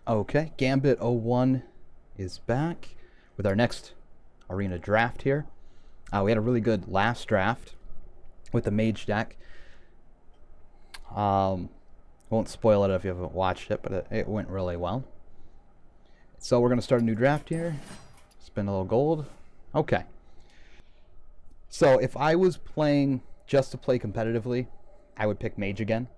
Okay, Gambit 01 is back with our next arena draft here. We had a really good last draft with the mage deck. Won't spoil it if you haven't watched it, but it went really well. So we're going to start a new draft here. Spend a little gold. Okay. So if I was playing just to play competitively, I would pick mage again.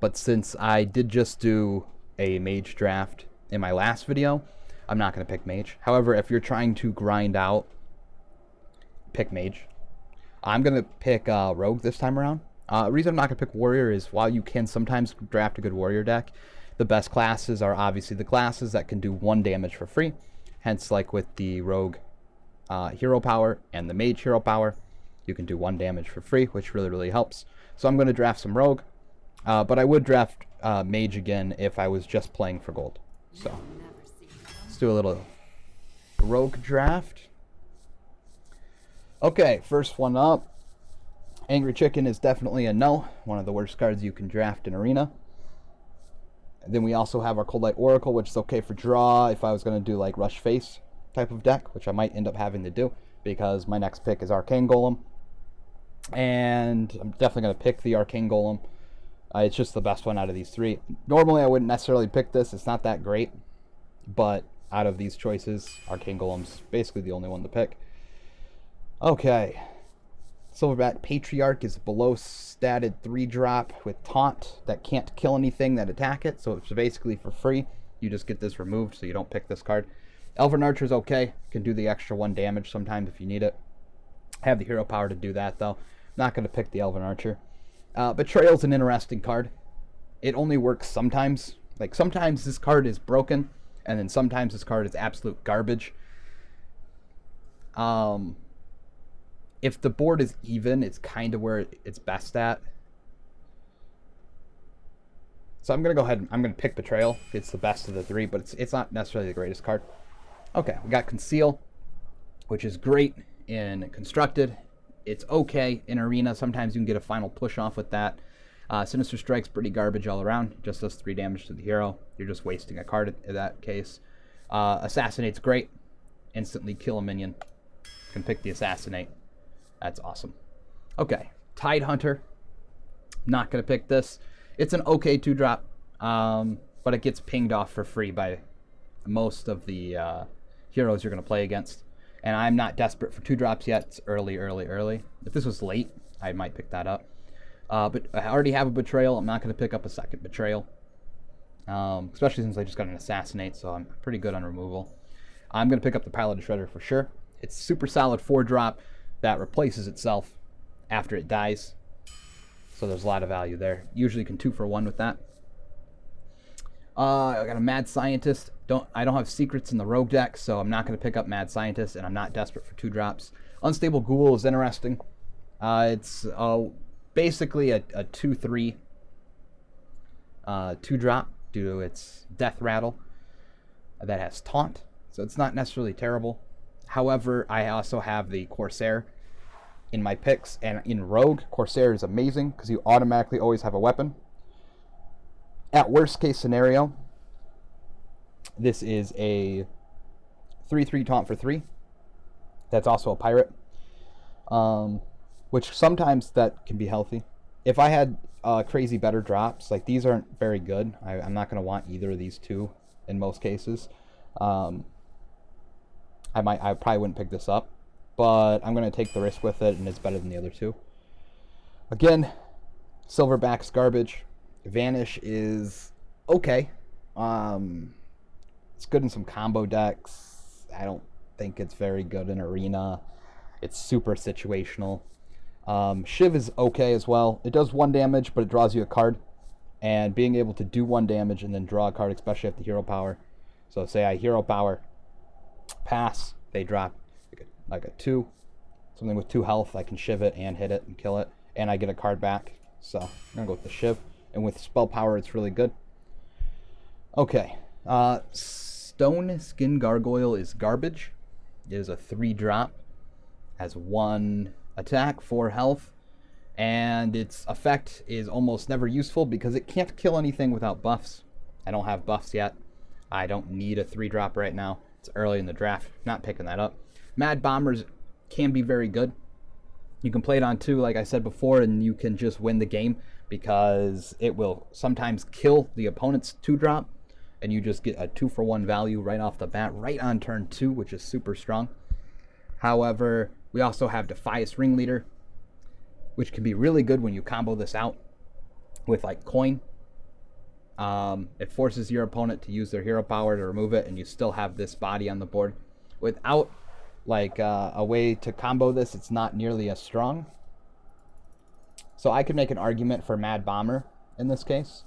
But since I did just do a mage draft in my last video, I'm not going to pick mage. However, if you're trying to grind out, pick mage. I'm going to pick rogue this time around. The reason I'm not going to pick warrior is while you can sometimes draft a good warrior deck, the best classes are obviously the classes that can do 1 damage for free. Hence, like with the rogue hero power and the mage hero power, you can do 1 damage for free, which really helps. So I'm going to draft some rogue, but I would draft mage again if I was just playing for gold. So let's do a little rogue draft. Okay, first one up. Angry Chicken is definitely a no. One of the worst cards you can draft in Arena. And then we also have our Cold Light Oracle, which is okay for draw if I was going to do like Rush Face type of deck, which I might end up having to do because my next pick is Arcane Golem. And I'm definitely going to pick the Arcane Golem. It's just the best one out of these 3. Normally I wouldn't necessarily pick this. It's not that great. But out of these choices, Arcane Golem's basically the only one to pick. Okay. Silverback Patriarch is below statted 3-drop with taunt that can't kill anything that attack it. So it's basically for free. You just get this removed so you don't pick this card. Elven Archer is okay. Can do the extra 1 damage sometimes if you need it. Have the hero power to do that though. Not going to pick the Elven Archer. Betrayal's an interesting card. It only works sometimes. Like sometimes this card is broken, and then sometimes this card is absolute garbage. If the board is even, it's kind of where it's best at. So I'm going to go ahead and I'm going to pick Betrayal. It's the best of the 3, but it's not necessarily the greatest card. Okay, we got Conceal, which is great in Constructed. It's okay in Arena. Sometimes you can get a final push off with that. Sinister Strike's pretty garbage all around. Just does 3 damage to the hero. You're just wasting a card in that case. Assassinate's great. Instantly kill a minion. You can pick the Assassinate. That's awesome. Okay, Tide Hunter. Not going to pick this. It's an okay 2-drop, but it gets pinged off for free by most of the heroes you're going to play against. And I'm not desperate for 2-drops yet. It's early. If this was late, I might pick that up. But I already have a Betrayal. I'm not going to pick up a second Betrayal. Especially since I just got an Assassinate, so I'm pretty good on removal. I'm going to pick up the Paladin Shredder for sure. It's super solid 4-drop that replaces itself after it dies. So there's a lot of value there. Usually you can 2-for-1 with that. I got a Mad Scientist. I don't have secrets in the rogue deck, so I'm not going to pick up Mad Scientist, and I'm not desperate for 2-drops. Unstable Ghoul is interesting. It's basically a 2/3 2-drop due to its Death Rattle that has Taunt, so it's not necessarily terrible. However, I also have the Corsair in my picks, and in Rogue, Corsair is amazing because you automatically always have a weapon. At worst case scenario, this is a 3/3 taunt for 3. That's also a pirate, which sometimes that can be healthy. If I had crazy better drops, like these aren't very good. I'm not going to want either of these 2 in most cases. I probably wouldn't pick this up, but I'm going to take the risk with it, and it's better than the other 2. Again, Silverback's garbage. Vanish is okay. It's good in some combo decks. I don't think it's very good in Arena. It's super situational. Shiv is okay as well. It does 1 damage, but it draws you a card. And being able to do 1 damage and then draw a card, especially if the hero power. So say I hero power, pass, they drop like a 2. Something with 2 health, I can Shiv it and hit it and kill it. And I get a card back. So I'm going to go with the Shiv. And with spell power, it's really good. Okay. Stone Skin Gargoyle is garbage. It is a 3-drop. Has 1 attack, 4 health. And its effect is almost never useful because it can't kill anything without buffs. I don't have buffs yet. I don't need a 3-drop right now. It's early in the draft. Not picking that up. Mad Bombers can be very good. You can play it on 2, like I said before, and you can just win the game because it will sometimes kill the opponent's 2-drop, and you just get a 2-for-1 value right off the bat, right on turn 2, which is super strong. However, we also have Defias Ringleader, which can be really good when you combo this out with like coin. It forces your opponent to use their hero power to remove it, and you still have this body on the board. Without like a way to combo this, it's not nearly as strong. So I could make an argument for Mad Bomber in this case,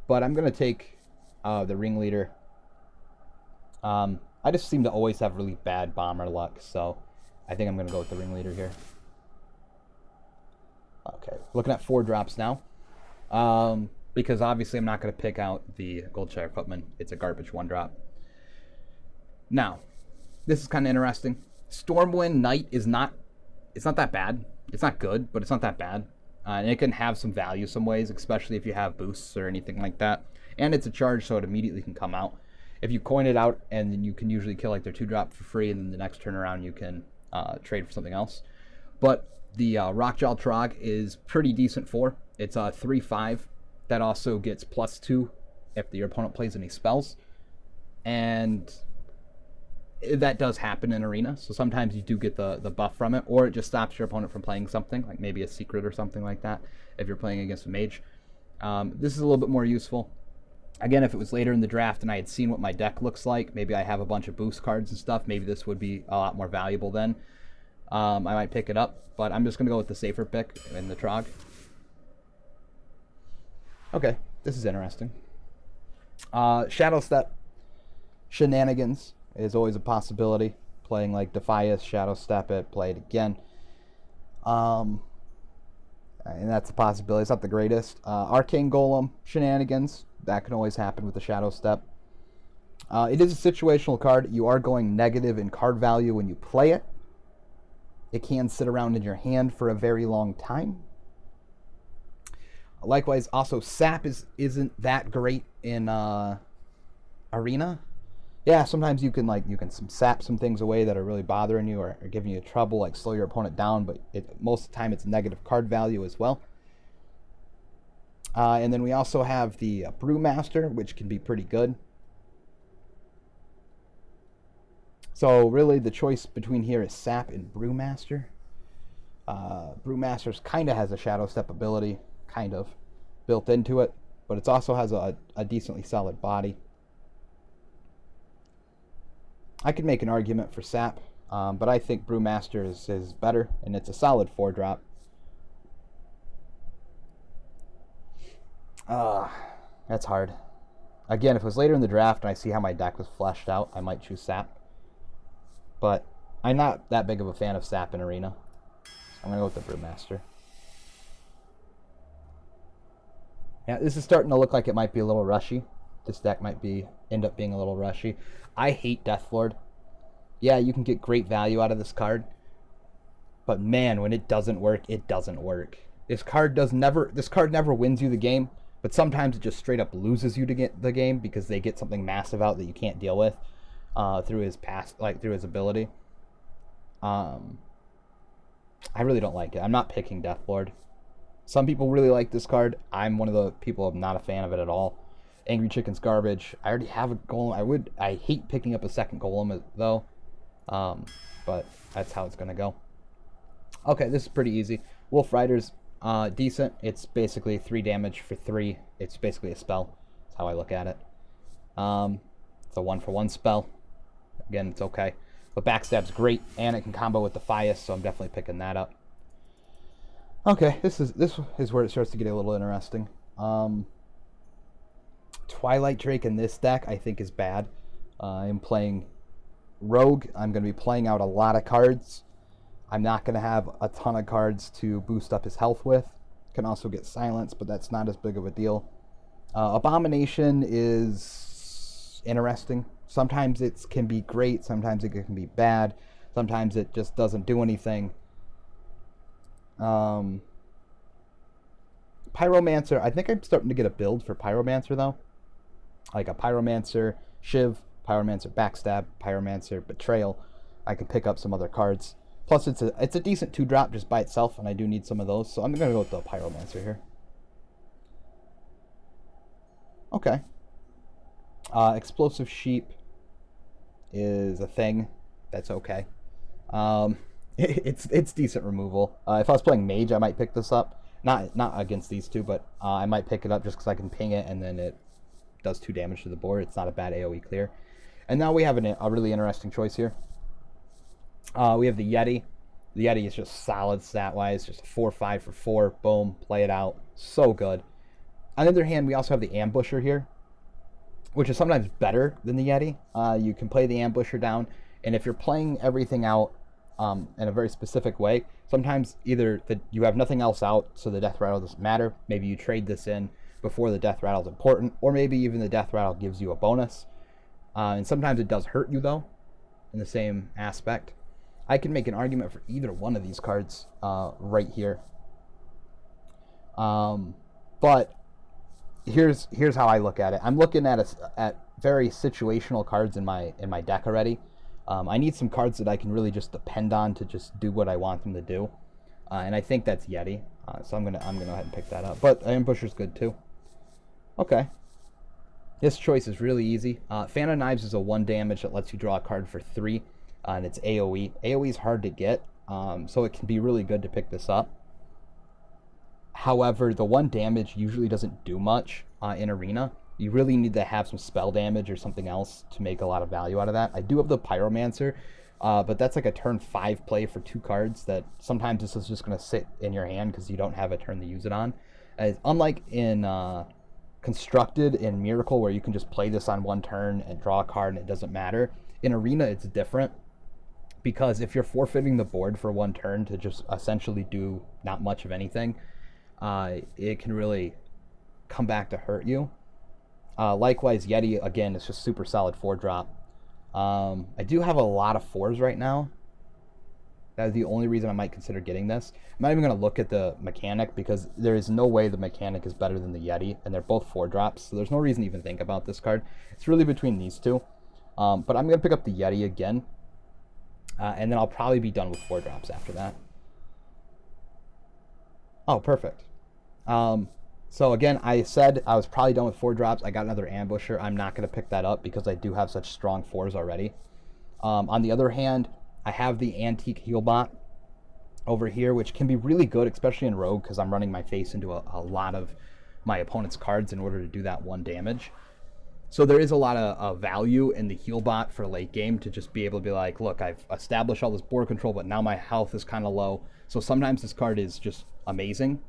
but I'm going to take the Ringleader. I just seem to always have really bad bomber luck, so I think I'm going to go with the Ringleader here. Okay, looking at 4-drops now. Because obviously I'm not going to pick out the Goldshire Footman. It's a garbage 1-drop. Now, this is kind of interesting. Stormwind Knight is not, it's not that bad. It's not good, but it's not that bad. And it can have some value some ways, especially if you have boosts or anything like that. And it's a charge, so it immediately can come out. If you coin it out, and then you can usually kill like their 2-drop for free, and then the next turn around you can trade for something else. But the Rockjaw Trog is pretty decent for. It's a 3/5. That also gets +2 if your opponent plays any spells. And that does happen in Arena. So sometimes you do get the buff from it, or it just stops your opponent from playing something, like maybe a secret or something like that, if you're playing against a mage. This is a little bit more useful. Again, if it was later in the draft and I had seen what my deck looks like, maybe I have a bunch of boost cards and stuff, maybe this would be a lot more valuable then. I might pick it up, but I'm just going to go with the safer pick in the Trog. Okay, this is interesting. Shadow Step Shenanigans is always a possibility. Playing like Defias, Shadow Step it, play it again. And that's a possibility. It's not the greatest. Arcane Golem Shenanigans. That can always happen with the Shadow Step. It is a situational card. You are going negative in card value when you play it. It can sit around in your hand for a very long time. Likewise, also Sap isn't that great in Arena. Yeah, sometimes you can sap some things away that are really bothering you or giving you trouble, like slow your opponent down, but most of the time it's negative card value as well. And then we also have the Brewmaster, which can be pretty good. So really the choice between here is Sap and Brewmaster. Brewmaster's kind of has a Shadow Step ability, kind of, built into it, but it also has a decently solid body. I could make an argument for Sap, but I think Brewmaster is better, and it's a solid 4-drop. That's hard. Again, if it was later in the draft and I see how my deck was fleshed out, I might choose Sap. But I'm not that big of a fan of Sap in Arena. So I'm going to go with the Brewmaster. Yeah, this is starting to look like it might be a little rushy. This deck might end up being a little rushy. I hate Deathlord. Yeah, you can get great value out of this card. But man, when it doesn't work, it doesn't work. This card never wins you the game, but sometimes it just straight up loses you to get the game because they get something massive out that you can't deal with through his ability. I really don't like it. I'm not picking Deathlord. Some people really like this card. I'm one of the people I'm not a fan of it at all. Angry Chicken's garbage. I already have a golem. I hate picking up a second golem though. But that's how it's gonna go. Okay, this is pretty easy. Wolf Rider's decent. It's basically 3 damage for 3. It's basically a spell. That's how I look at it. It's a 1-for-1 spell. Again, it's okay. But Backstab's great, and it can combo with Defias, so I'm definitely picking that up. Okay, this is where it starts to get a little interesting. Twilight Drake in this deck I think is bad. I'm playing Rogue. I'm going to be playing out a lot of cards. I'm not going to have a ton of cards to boost up his health with. Can also get silence, but that's not as big of a deal. Abomination is interesting. Sometimes it can be great, sometimes it can be bad, sometimes it just doesn't do anything. Pyromancer, I think I'm starting to get a build for Pyromancer though. like a Pyromancer, Shiv, Pyromancer Backstab, Pyromancer Betrayal. I can pick up some other cards. Plus, it's a decent 2-drop just by itself, and I do need some of those. So I'm going to go with the Pyromancer here. Okay. Explosive Sheep is a thing. That's okay. It's decent removal. If I was playing Mage, I might pick this up. Not against these two, but I might pick it up just because I can ping it, and then it does 2 damage to the board. It's not a bad AoE clear. And now we have a really interesting choice here. We have the Yeti. The Yeti is just solid stat-wise. Just a 4/5 for 4. Boom. Play it out. So good. On the other hand, we also have the Ambusher here, which is sometimes better than the Yeti. You can play the Ambusher down, and if you're playing everything out in a very specific way, sometimes either you have nothing else out, so the Death Rattle doesn't matter. Maybe you trade this in before the Death Rattle is important, or maybe even the Death Rattle gives you a bonus. And sometimes it does hurt you, though, in the same aspect. I can make an argument for either one of these cards right here. But here's how I look at it. I'm looking at very situational cards in my deck already. I need some cards that I can really just depend on to just do what I want them to do, and I think that's Yeti. So I'm gonna go ahead and pick that up. But Ambusher's good too. Okay. This choice is really easy. Fan of Knives is a 1 damage that lets you draw a card for 3, and it's AoE. AoE is hard to get, so it can be really good to pick this up. However, the 1 damage usually doesn't do much in Arena. You really need to have some spell damage or something else to make a lot of value out of that. I do have the Pyromancer, but that's like a turn 5 play for 2 cards that sometimes this is just going to sit in your hand because you don't have a turn to use it on. Unlike in Constructed and Miracle, where you can just play this on 1 turn and draw a card and it doesn't matter. In Arena, it's different, because if you're forfeiting the board for 1 turn to just essentially do not much of anything, it can really come back to hurt you. Likewise, Yeti, again, is just super solid 4-drop. I do have a lot of 4s right now. That is the only reason I might consider getting this. I'm not even going to look at the mechanic, because there is no way the mechanic is better than the Yeti, and they're both 4-drops, so there's no reason to even think about this card. It's really between these two. But I'm going to pick up the Yeti again, and then I'll probably be done with 4-drops after that. Oh, perfect. So again, I said I was probably done with 4-drops. I got another Ambusher. I'm not going to pick that up because I do have such strong 4s already. On the other hand, I have the Antique Healbot over here, which can be really good, especially in Rogue, because I'm running my face into a lot of my opponent's cards in order to do that 1 damage. So there is a lot of value in the Healbot for late game to just be able to be like, look, I've established all this board control, but now my health is kind of low. So sometimes this card is just amazing,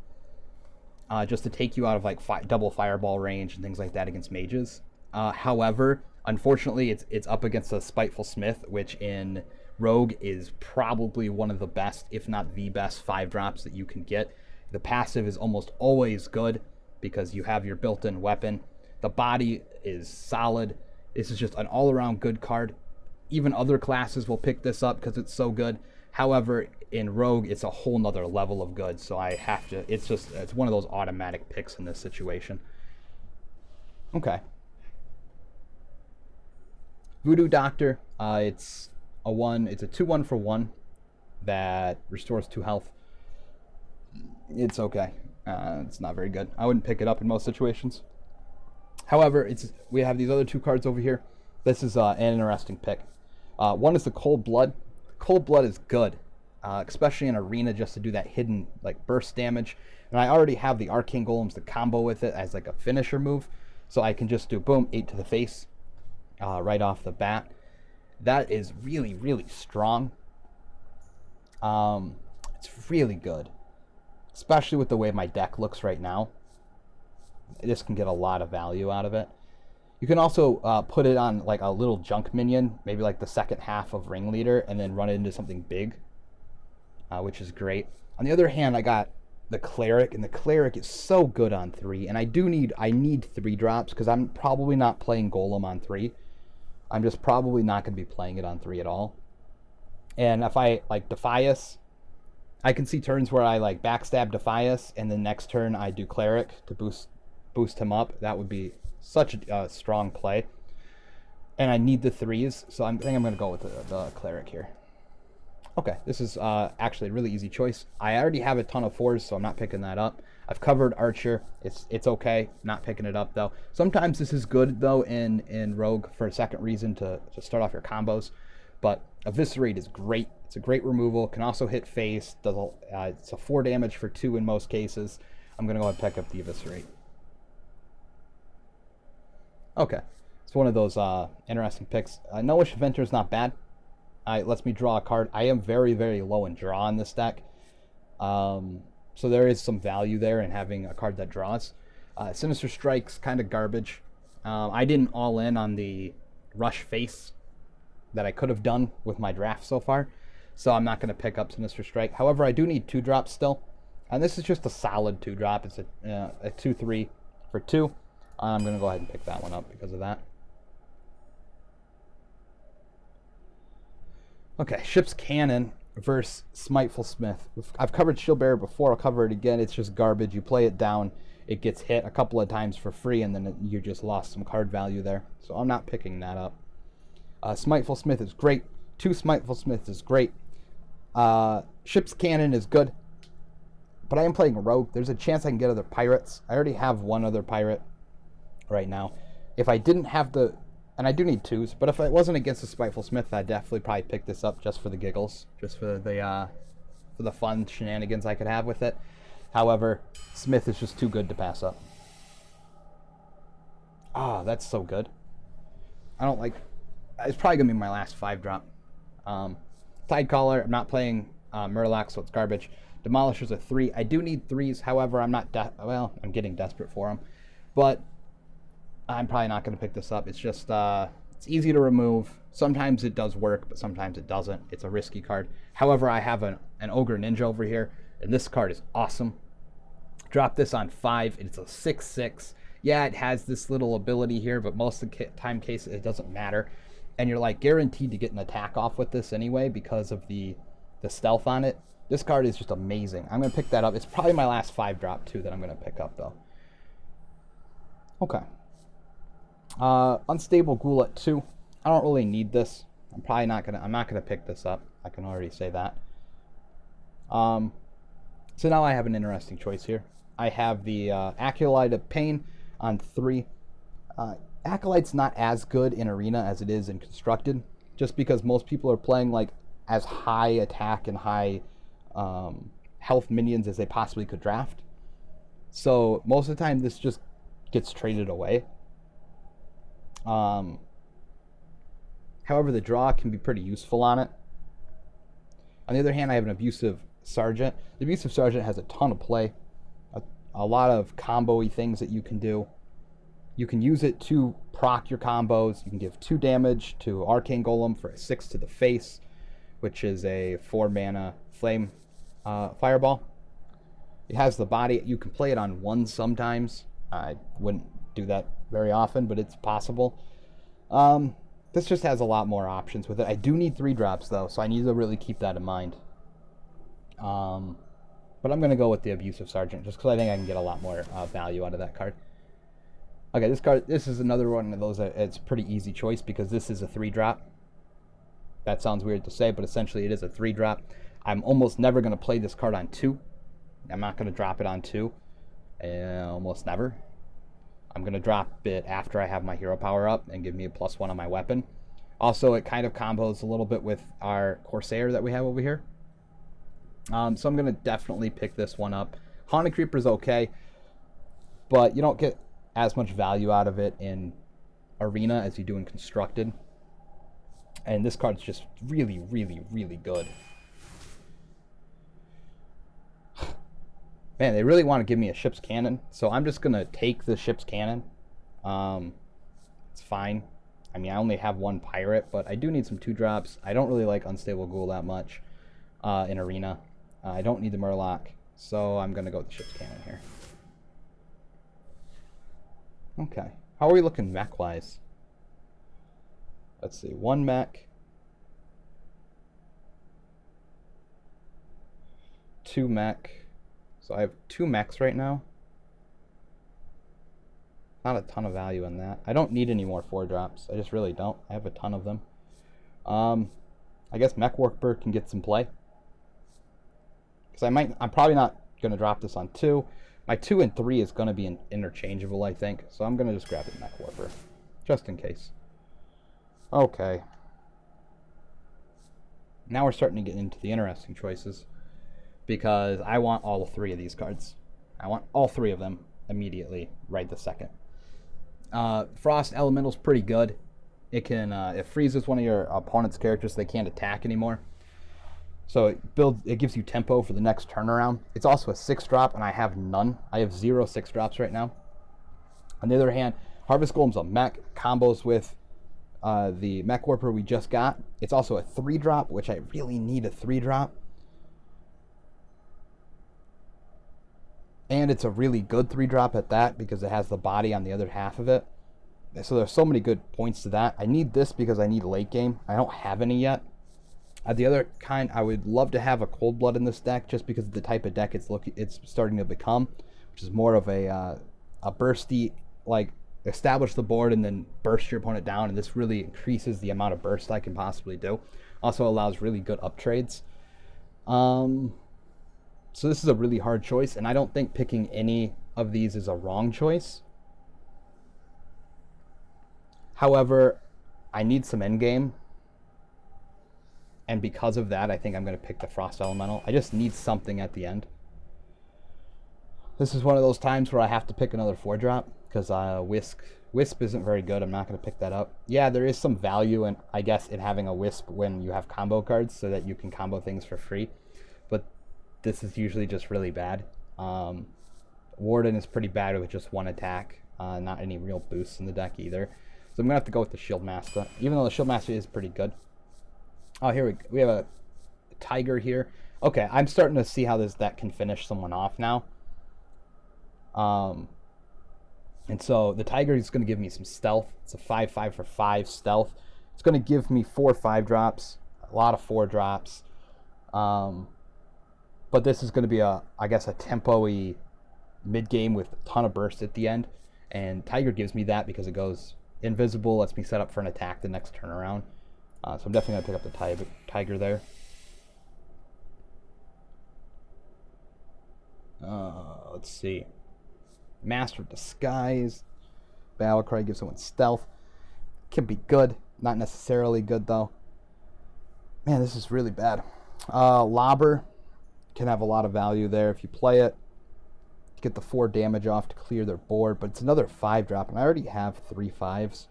just to take you out of like double fireball range and things like that against mages. However, unfortunately, it's up against a Spiteful Smith, which in Rogue is probably one of the best, if not the best, 5-drops that you can get. The passive is almost always good because you have your built-in weapon. The body is solid. This is just an all-around good card. Even other classes will pick this up because it's so good. However, in Rogue, it's a whole nother level of good, so I have to, it's one of those automatic picks in this situation. Okay. Voodoo Doctor, it's a 2/1 for 1 that restores 2 health. It's okay. It's not very good. I wouldn't pick it up in most situations. However, we have these other 2 cards over here. This is an interesting pick. One is the Cold Blood. Cold Blood is good, especially in Arena, just to do that hidden like burst damage. And I already have the Arcane Golems to combo with it as like a finisher move, so I can just do boom, 8 to the face right off the bat. That is really, really strong. It's really good, especially with the way my deck looks right now. This can get a lot of value out of it. You can also put it on like a little junk minion, maybe like the second half of Ringleader, and then run it into something big, which is great. On the other hand, I got the Cleric, and the Cleric is so good on 3, and I need 3-drops because I'm probably not playing Golem on 3. I'm just probably not going to be playing it on 3 at all. And if I like Defias, I can see turns where I like backstab Defias, and the next turn I do Cleric to boost boost him up. That would be such a strong play. And I need the 3s, so I think I'm going to go with the Cleric here. Okay, this is actually a really easy choice. I already have a ton of 4s, so I'm not picking that up. I've covered Archer. It's okay. Not picking it up, though. Sometimes this is good, though, in Rogue for a second reason to start off your combos. But Eviscerate is great. It's a great removal. Can also hit face. It's a 4 damage for 2 in most cases. I'm going to go ahead and pick up the Eviscerate. Okay. It's one of those interesting picks. Nowish Inventor is not bad. It lets me draw a card. I am very, very low in draw in this deck. So there is some value there in having a card that draws. Sinister Strike's kind of garbage. I didn't all in on the Rush Face that I could have done with my draft so far. So I'm not going to pick up Sinister Strike. However, I do need 2 drops still. And this is just a solid 2 drop. It's a 2/3 for 2. I'm going to go ahead and pick that one up because of that. Okay, Ship's Cannon versus Smiteful Smith. I've covered Shield Bearer before. I'll cover it again. It's just garbage. You play it down. It gets hit a couple of times for free, and then you just lost some card value there. So I'm not picking that up. Smiteful Smith is great. 2 Smiteful Smith is great. Ship's Cannon is good. But I am playing Rogue. There's a chance I can get other pirates. I already have 1 other pirate right now. If I didn't have the... And I do need 2s, but if it wasn't against the Spiteful Smith, I'd definitely probably pick this up just for the giggles, just for the fun shenanigans I could have with it. However, Smith is just too good to pass up. Ah, that's so good. I don't like... It's probably going to be my last 5-drop. Tidecaller, I'm not playing Murloc, so it's garbage. Demolisher's a 3. I do need 3s, however, I'm not... Well, I'm getting desperate for them. But... I'm probably not going to pick this up. It's just, it's easy to remove. Sometimes it does work, but sometimes it doesn't. It's a risky card. However, I have an Ogre Ninja over here, and this card is awesome. Drop this on 5. It's a 6/6. Yeah, it has this little ability here, but most of the time cases, it doesn't matter. And you're, like, guaranteed to get an attack off with this anyway because of the stealth on it. This card is just amazing. I'm going to pick that up. It's probably my last 5-drop, too, that I'm going to pick up, though. Okay. Unstable Ghoul at 2. I don't really need this. I'm not gonna pick this up. I can already say that. So now I have an interesting choice here. I have the Acolyte of Pain on 3. Acolyte's not as good in Arena as it is in Constructed, just because most people are playing like as high attack and high health minions as they possibly could draft. So most of the time this just gets traded away. However, the draw can be pretty useful on it. On the other hand, I have an Abusive Sergeant. The Abusive Sergeant has a ton of play. A lot of combo-y things that you can do. You can use it to proc your combos. You can give 2 damage to Arcane Golem for a 6 to the face, which is a 4-mana flame fireball. It has the body. You can play it on 1 sometimes. I wouldn't do that very often, but it's possible. This just has a lot more options with it. I do need 3 drops though, so I need to really keep that in mind. But I'm going to go with the Abusive Sergeant just because I think I can get a lot more value out of that card. Okay, this is another one of those that it's pretty easy choice because this is a 3-drop. That sounds weird to say, but essentially it is a 3-drop. I'm almost never going to play this card on 2. I'm not going to drop it on 2. Almost never. I'm going to drop it after I have my hero power up and give me a +1 on my weapon. Also, it kind of combos a little bit with our Corsair that we have over here. So I'm going to definitely pick this one up. Haunted Creeper's okay, but you don't get as much value out of it in Arena as you do in Constructed. And this card's just really, really, really good. Man, they really want to give me a Ship's Cannon, so I'm just going to take the Ship's Cannon. It's fine. I mean, I only have 1 pirate, but I do need some 2-drops. I don't really like Unstable Ghoul that much in Arena. I don't need the Murloc, so I'm going to go with the Ship's Cannon here. Okay. How are we looking mech-wise? Let's see. 1 mech. 2 mech. So I have 2 mechs right now. Not a ton of value in that. I don't need any more 4-drops. I just really don't. I have a ton of them. I guess Mech Warper can get some play. Because I'm probably not going to drop this on 2. My 2 and 3 is going to be interchangeable, I think. So I'm going to just grab the Mech Warper. Just in case. Okay. Now we're starting to get into the interesting choices. Because I want all 3 of these cards. I want all 3 of them immediately, right this second. Frost Elemental's pretty good. It can it freezes one of your opponent's characters so they can't attack anymore. So it gives you tempo for the next turnaround. It's also a 6-drop, and I have none. I have 0 6-drops right now. On the other hand, Harvest Golem's a mech, combos with the Mech Warper we just got. It's also a 3-drop, which I really need a 3-drop. And it's a really good 3-drop at that because it has the body on the other half of it. So there's so many good points to that. I need this because I need late game. I don't have any yet. The other kind, I would love to have a Cold Blood in this deck just because of the type of deck it's starting to become, which is more of a bursty, like establish the board and then burst your opponent down, and this really increases the amount of burst I can possibly do. Also allows really good up trades. So this is a really hard choice, and I don't think picking any of these is a wrong choice. However, I need some endgame, and because of that, I think I'm going to pick the Frost Elemental. I just need something at the end. This is one of those times where I have to pick another 4-drop, because Wisp isn't very good. I'm not going to pick that up. Yeah, there is some value, in, I guess, in having a Wisp when you have combo cards, so that you can combo things for free. But this is usually just really bad. Warden is pretty bad with just 1 attack. Not any real boosts in the deck either. So I'm going to have to go with the Shield Master, even though the Shield Master is pretty good. Oh, here we have a Tiger here. Okay, I'm starting to see how this deck can finish someone off now. And so the Tiger is going to give me some stealth. It's a 5/5 for 5 stealth. It's going to give me 4 5-drops, a lot of 4-drops. But this is going to be I guess a tempo-y mid-game with a ton of burst at the end. And Tiger gives me that because it goes invisible, lets me set up for an attack the next turnaround. So I'm definitely going to pick up the Tiger there. Let's see. Master of Disguise. Battlecry gives someone stealth. Can be good. Not necessarily good, though. Man, this is really bad. Lobber can have a lot of value there if you play it. Get the 4 damage off to clear their board, but it's another 5-drop, and I already have 3 5s.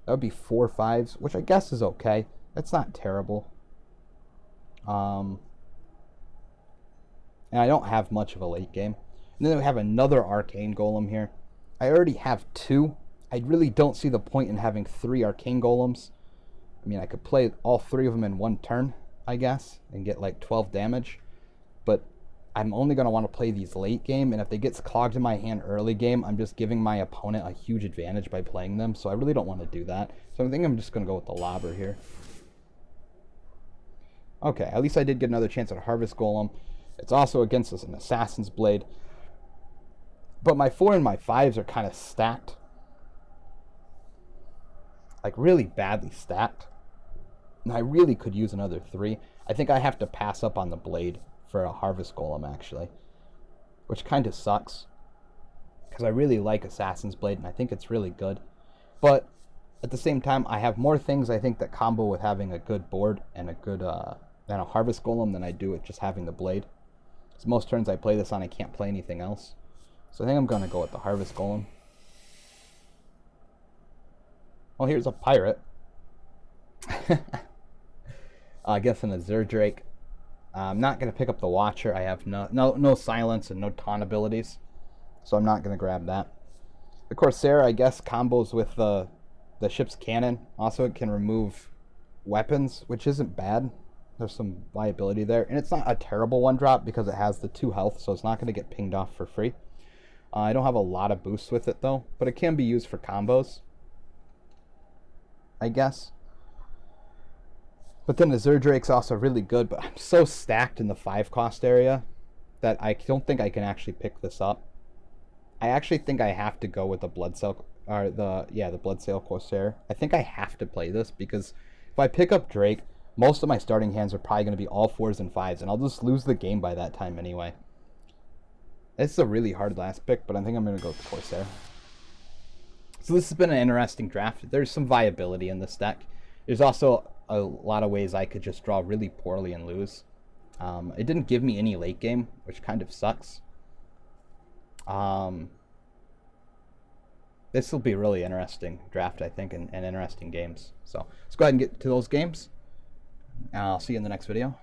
That would be 4 5s, which I guess is okay. That's not terrible. And I don't have much of a late game. And then we have another Arcane Golem here. I already have 2. I really don't see the point in having 3 Arcane Golems. I mean, I could play all 3 of them in 1 turn, I guess, and get like 12 damage. But I'm only going to want to play these late game, and if they get clogged in my hand early game, I'm just giving my opponent a huge advantage by playing them, so I really don't want to do that. So I think I'm just going to go with the Lobber here. Okay, at least I did get another chance at a Harvest Golem. It's also against an Assassin's Blade. But my 4 and my 5s are kind of stacked. Like, really badly stacked. And I really could use another 3. I think I have to pass up on the Blade for a Harvest Golem, actually. Which kind of sucks. Because I really like Assassin's Blade, and I think it's really good. But, at the same time, I have more things, I think, that combo with having a good board and a good, and a Harvest Golem than I do with just having the Blade. So most turns I play this on, I can't play anything else. So I think I'm going to go with the Harvest Golem. Well, here's a Pirate. I guess an Azure Drake. I'm not going to pick up the Watcher. I have no silence and no taunt abilities. So I'm not going to grab that. The Corsair, I guess, combos with the ship's cannon. Also, it can remove weapons, which isn't bad. There's some viability there. And it's not a terrible 1-drop because it has the 2 health, so it's not going to get pinged off for free. I don't have a lot of boosts with it, though. But it can be used for combos, I guess. But then the Azure Drake's also really good, but I'm so stacked in the 5-cost area that I don't think I can actually pick this up. I actually think I have to go with the Blood Cell or the Bloodsail Corsair. I think I have to play this because if I pick up Drake, most of my starting hands are probably going to be all 4s and 5s, and I'll just lose the game by that time anyway. This is a really hard last pick, but I think I'm going to go with Corsair. So this has been an interesting draft. There's some viability in this deck. There's also a lot of ways I could just draw really poorly and lose. It didn't give me any late game, which kind of sucks. This will be a really interesting draft, I think, and interesting games. So let's go ahead and get to those games. I'll see you in the next video.